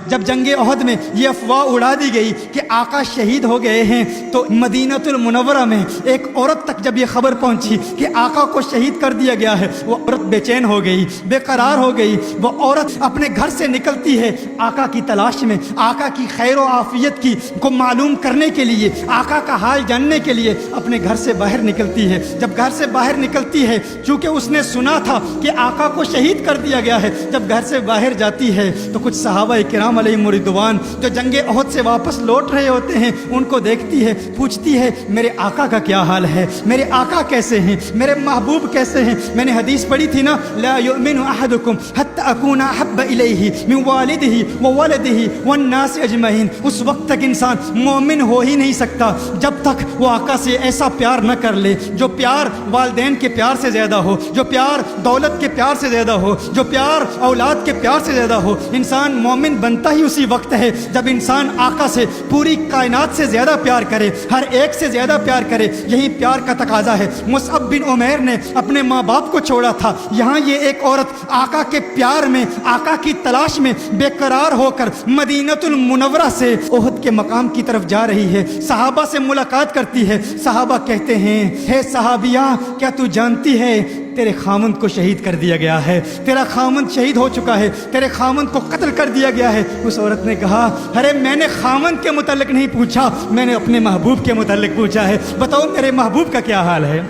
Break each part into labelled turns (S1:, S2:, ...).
S1: جب جنگ احد میں یہ افواہ اڑا دی گئی کہ آقا شہید ہو گئے ہیں تو مدینہ المنورہ میں ایک عورت تک جب یہ خبر پہنچی کہ آقا کو شہید کر دیا گیا ہے، وہ عورت بے چین ہو گئی، بے قرار ہو گئی۔ وہ عورت اپنے گھر سے نکلتی ہے آقا کی تلاش میں، آقا کی خیر و عافیت کی کو معلوم کرنے کے لیے، آقا کا حال جاننے کے لیے اپنے گھر سے باہر نکلتی ہے۔ جب گھر سے باہر نکلتی ہے، چونکہ اس نے سنا تھا کہ آقا کو شہید کر دیا گیا ہے، جب گھر سے باہر جاتی ہے تو کچھ صحابہ کرام علیہم رضوان جو جنگ احد سے واپس لوٹ رہے ہوتے ہیں ان کو دیکھتی ہے، پوچھتی ہے میرے آقا کا کیا حال ہے، میرے آقا کیسے ہیں، میرے محبوب کیسے ہیں۔ میں نے حدیث پڑھی تھی نا، لا یؤمن احدکم حتی اکون احب الیہ من والدہ وولدہ والناس اجمعین۔ اس وقت تک انسان مومن ہو ہی نہیں سکتا جب تک وہ آقا سے ایسا پیار نہ کر لے جو پیار والدین کے پیار سے زیادہ ہو، جو پیار دولت کے پیار سے زیادہ ہو، جو پیار اولاد کے پیار سے زیادہ ہو۔ انسان مومن بنتا ہی اسی وقت ہے جب انسان آقا سے پوری کائنات سے زیادہ پیار کرے، ہر ایک سے زیادہ پیار کرے۔ یہی پیار کا تقاضا ہے۔ مصعب بن عمیر نے اپنے ماں باپ کو چھوڑا تھا، یہاں یہ ایک عورت آقا کے پیار میں، آقا کی تلاش میں بے قرار ہو کر مدینہ المنورہ سے احد کے مقام کی طرف جا رہی ہے، صحابہ سے ملاقات کرتی ہے۔ صحابہ کہتے ہیں ہے صحابیہ کیا تو جانتی ہے تیرے خامند کو شہید کر دیا گیا ہے، تیرا خامند شہید ہو چکا ہے، تیرے خامند کو قتل کر دیا گیا ہے۔ اس عورت نے کہا ارے میں نے خامند کے متعلق نہیں پوچھا، میں نے اپنے محبوب کے متعلق پوچھا ہے، بتاؤ میرے محبوب کا کیا حال ہے۔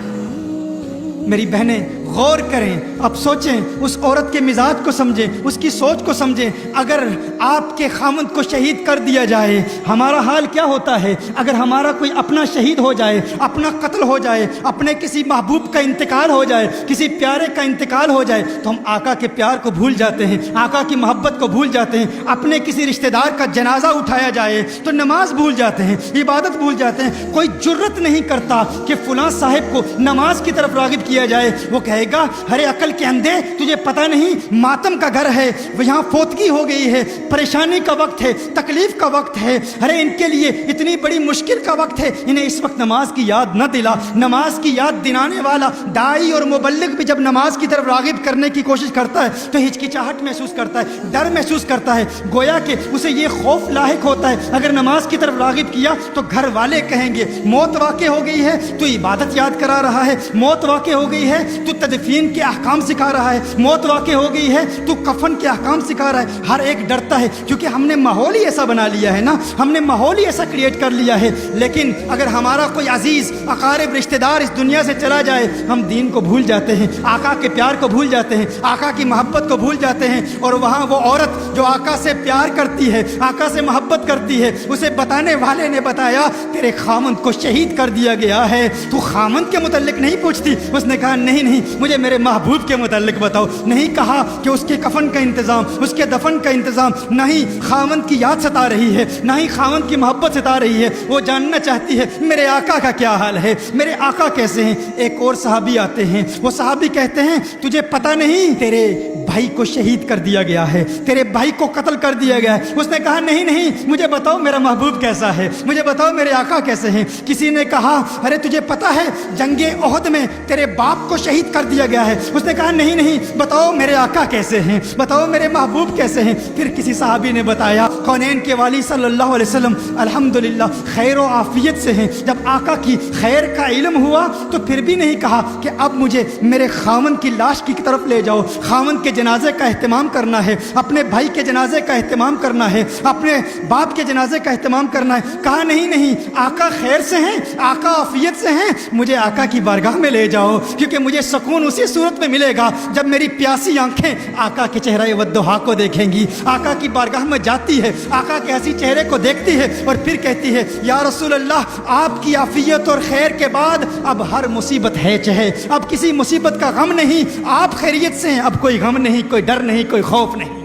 S1: میری بہنیں غور کریں، اب سوچیں، اس عورت کے مزاج کو سمجھیں، اس کی سوچ کو سمجھیں۔ اگر آپ کے خامند کو شہید کر دیا جائے ہمارا حال کیا ہوتا ہے؟ اگر ہمارا کوئی اپنا شہید ہو جائے، اپنا قتل ہو جائے، اپنے کسی محبوب کا انتقال ہو جائے، کسی پیارے کا انتقال ہو جائے تو ہم آقا کے پیار کو بھول جاتے ہیں، آقا کی محبت کو بھول جاتے ہیں۔ اپنے کسی رشتہ دار کا جنازہ اٹھایا جائے تو نماز بھول جاتے ہیں، عبادت بھول جاتے ہیں۔ کوئی جرت نہیں کرتا کہ فلاں صاحب کو نماز کی طرف راغب کیا جائے، وہ کہے گا ارے عقل کے اندھے تجھے پتہ نہیں ماتم کا گھر ہے، یہاں فوتگی ہو گئی ہے، پریشانی کا وقت ہے، تکلیف کا وقت ہے، ارے ان کے لیے اتنی بڑی مشکل کا وقت ہے، انہیں اس وقت نماز کی یاد نہ دلا۔ نماز کی یاد دلانے والا داعی اور مبلغ بھی جب نماز کی طرف راغب کرنے کی کوشش کرتا ہے تو ہچکچاہٹ محسوس کرتا ہے، ڈر محسوس کرتا ہے، گویا کہ اسے یہ خوف لاحق ہوتا ہے اگر نماز کی طرف راغب کیا تو گھر والے کہیں گے موت واقع ہو گئی ہے تو عبادت یاد کرا رہا ہے، موت واقع ہو گئی ہے تو تدفین کے احکام سکھا رہا ہے، موت واقع ہو گئی ہے تو کفن کے احکام سکھا رہا ہے۔ ہر ایک ڈرتا ہے کیونکہ ہم نے ماحول ہی ایسا بنا لیا ہے نا، ہم نے ماحول ہی ایسا کریٹ کر لیا ہے۔ لیکن اگر ہمارا کوئی عزیز اقارب رشتہ دار اس دنیا سے چلا جائے ہم دین کو بھول جاتے ہیں، آقا کے پیار کو بھول جاتے ہیں، آقا کی محبت کو بھول جاتے ہیں۔ اور وہاں وہ عورت جو آقا سے پیار کرتی ہے، آقا سے محبت کرتی ہے، اسے بتانے والے نے بتایا تیرے خامند کو شہید کر دیا گیا ہے، تو خامند کے متعلق نہیں پوچھتی؟ اس نے کہا نہیں نہیں مجھے میرے محبوب کے متعلق بتاؤ۔ نہیں کہا کہ اس کے کفن کا انتظام، اس کے دفن کا انتظام، نہ ہی خامند کی یاد ستا رہی ہے، نہ ہی خامند کی محبت ستا رہی ہے، وہ جاننا چاہتی ہے میرے آقا کا کیا حال ہے، میرے آقا کیسے ہیں۔ ایک اور صحابی آتے ہیں، وہ صحابی کہتے ہیں تجھے پتہ نہیں تیرے بھائی کو شہید کر دیا گیا ہے، تیرے بھائی کو قتل کر دیا گیا ہے۔ اس نے کہا نہیں نہیں مجھے بتاؤ میرا محبوب کیسا ہے، مجھے بتاؤ میرے آقا کیسے ہیں۔ کسی نے کہا ارے تجھے پتہ ہے جنگ احد میں تیرے باپ کو شہید کر دیا گیا ہے۔ اس نے کہا نہیں نہیں بتاؤ میرے آقا کیسے ہیں، بتاؤ میرے محبوب کیسے ہیں۔ پھر کسی صحابی نے بتایا کونین کے والی صلی اللہ علیہ وسلم الحمدللہ خیر و عافیت سے ہیں۔ جب آقا کی خیر کا علم ہوا تو پھر بھی نہیں کہا کہ اب مجھے میرے خامن کی لاش کی طرف لے جاؤ، خامن کے جنازے کا اہتمام کرنا ہے، اپنے بھائی کے جنازے کا اہتمام کرنا ہے، اپنے باپ کے جنازے کا اہتمام کرنا ہے۔ کہا نہیں نہیں آقا خیر سے ہیں، آقا عافیت سے ہیں، مجھے آقا کی بارگاہ میں لے جاؤ، کیونکہ مجھے سکون اسی صورت میں ملے گا جب میری پیاسی آنکھیں آقا کے چہرہ والضحیٰ کو دیکھیں گی۔ آقا کی بارگاہ میں جاتی ہے، آقا کے ہنسی چہرے کو دیکھتی ہے اور پھر کہتی ہے یا رسول اللہ آپ کی عافیت اور خیر کے بعد اب ہر مصیبت ہے چہے، اب کسی مصیبت کا غم نہیں، آپ خیریت سے ہیں، اب کوئی غم نہیں، کوئی ڈر نہیں، کوئی خوف نہیں۔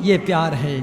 S1: یہ پیار ہے۔